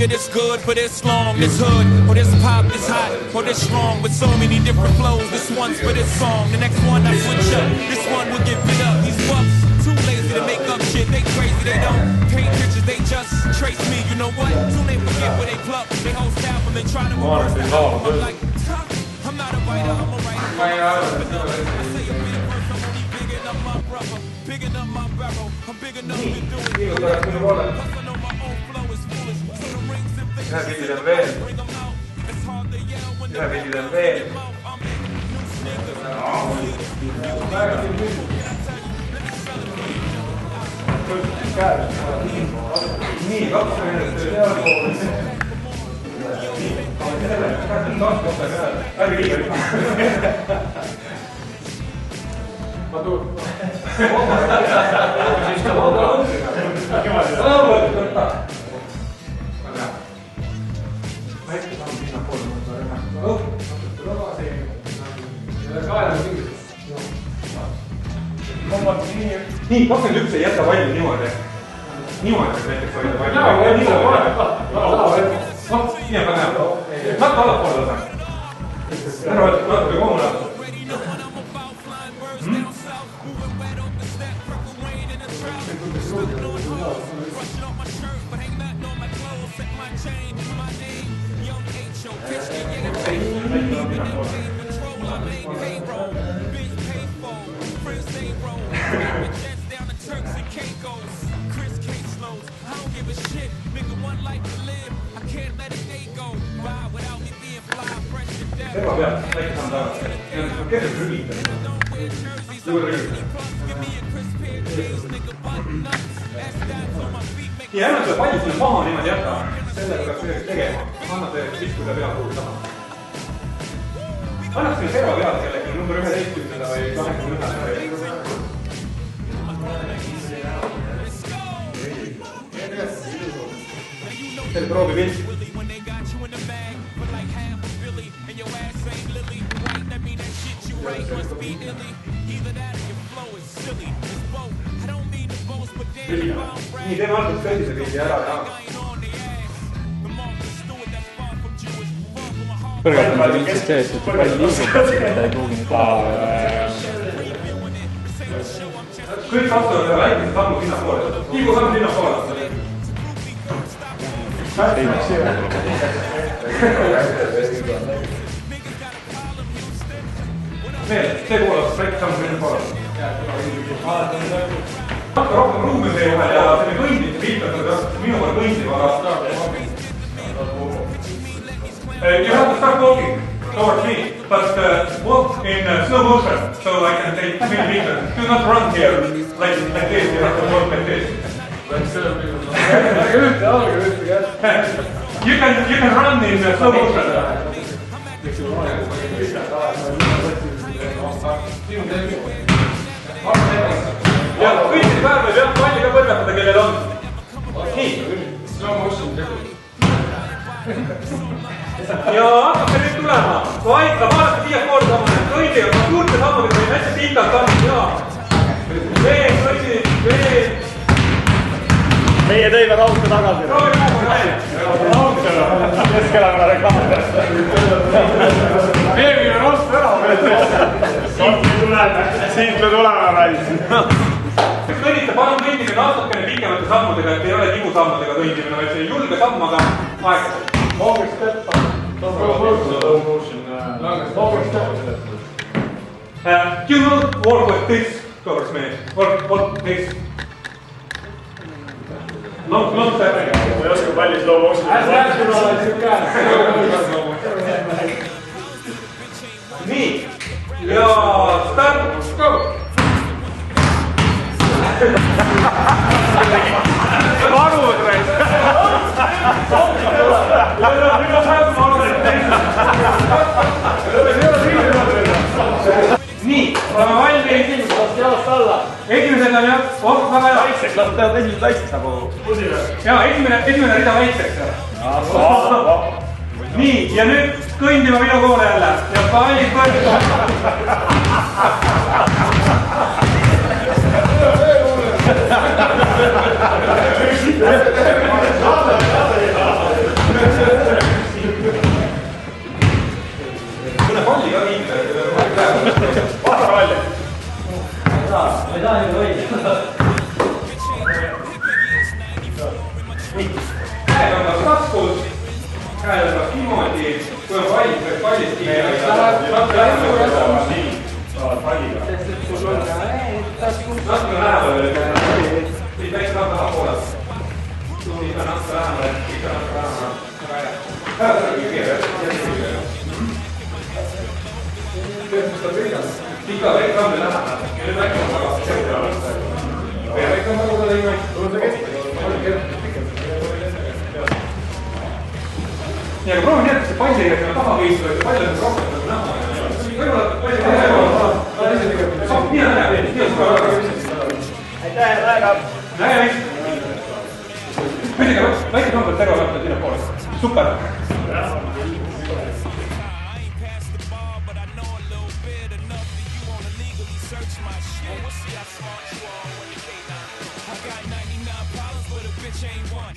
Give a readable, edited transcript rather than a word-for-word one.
nigga this good for this long, this hood, or this pop, this hot, or this strong, with so many different flows. This one's for this song, the next one I switch up, this one will get bit up. These fucks too lazy to make up shit, they crazy, they don't paint pictures, they just trace me. You know what? Soon they forget where they pluck, they whole staff when they try to reverse the album. I'm like, I'm not a writer, I'm a writer. I say a big verse, I'm only bigging up my brother, bigging up my barrel. I'm big enough to do it. Plus I know my own flow is foolish. So the rings and things bring them out. It's hard to yell when the rap is in mouth. I'm in new sneakers. Nii, 2 minutit pealpool. Ärge liiga. Ma tuun. Siis ka valda. Väike samm sinna poole mõnda rõhma. Natuke tagasi. Kaela mingit. Nii, 21 ei jäta valli niimoodi. Niimoodi näiteks valli valli. Nii on väga hea. Natuke allapoole lase. Ära võtta natuke koomule. Terva peal, väike samm tagasi. Kergelt rügitada. Juurde rügitada. Ja enne seda palju sinna maha niimoodi jätta. Sellega peaks midagi tegema. Annate iskuda peal kuhugi taha. Annaks meil terva peal kellegi number 11 või 21 või... Selle proovi pilt. Nii, teeme alguses kõndise pildi ära ja... Põrgatamine ilmselt sees, et palju liigub, et ei pruugi nüüd Kõik astuvad ühe väikese sammu sinna poole. Liigu samm sinna poole. See poole, väike samm sinna poole. Hakka rohkem ruumi see juhel ja selle kõndite pilt, minu poole kõndib, aga... You have to start walking towards me, but walk in slow motion, so I can take many meters. Do not run here like this, you have to walk like this. You can run in slow motion. Ja kõikide päev ei peab palli ka põrgatada, kellel on. Nii. Slow motion tegelikult. Ja hakkab see nüüd tulema. Vaika, vaadake siia poole sammune. Kõidiga, ma suurte sammudega võin hästi pindalt andnud, jaa. Veel, kõisid, veel. Meie tõime raudse tagasi. Proovi muuga näin. Keskerakonna reklaamid. Meie viime raudse ära. Siit me tuleme välis. Kõnnite palun kõndida natukene pikemate sammudega, et ei ole tibusammudega kõndimine, vaid see julge samm, aga aeg. Longer step. Slow motion. Longer step. You will walk like this towards me. Walk this. Long step. Ma ei oska palli slow motion. Nii. Ja start. Go. Arvud reis. Nii, oleme valmis. Esimesed on jah, väga hea. Väikseks, las tead esimesed väikseks nagu pusile. Jaa, esimene rida väikseks. Nii, ja nüüd kõndima minu poole jälle. Ja palli põrgab. pallist kinni. sest et sul on ka taskus. Natuke lähemale. Siis väikse natuke tahapoole. Siis on natuke lähemale. Ikka väike samm lähemale. Nüüd väike on tagasi. Väike on tagasi. Ja aga proovi nii, et see palli taha võistu, et pall on rohkem näha. Võib-olla palli saab nii näha. Aitäh, väga! Nägemist! Küsige väike samm, et terve võtta sinna poole. Super! Search my shit. See how smart you are when you can't. I got 99 problems, but a bitch ain't one.